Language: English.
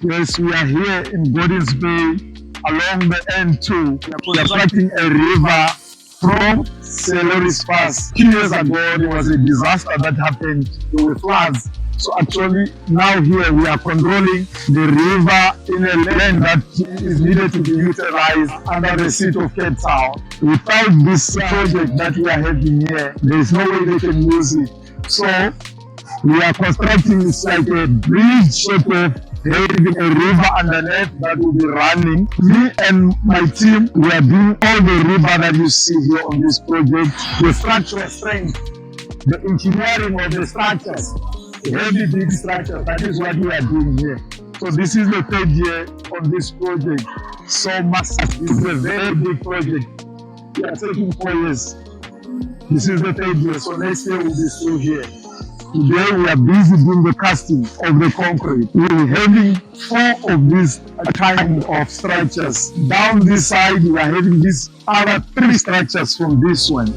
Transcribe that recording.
Yes, we are here in Gordids Bay along the N2. We are constructing a river from Lowry's Pass. 2 years ago, there was a disaster that happened. There were floods. So actually, now here we are controlling the river in a lane that is needed to be utilized under the seat of Cape Town. Without this project that we are having here, there is no way they can use it. So we are constructing this like a bridge sort of having a river underneath that will be running. Me and my team, we are doing all the river that you see here on this project, the structural strength, the engineering of the structures, heavy big structures. That is what we are doing here. So this is the third year on this project. So massive. This is a very big project. We are taking 4 years. This is the third year. So next year we'll be still here. Today we are busy doing the casting of the concrete. We're having 4 of these kind of structures. Down this side we are having these other 3 structures from this one.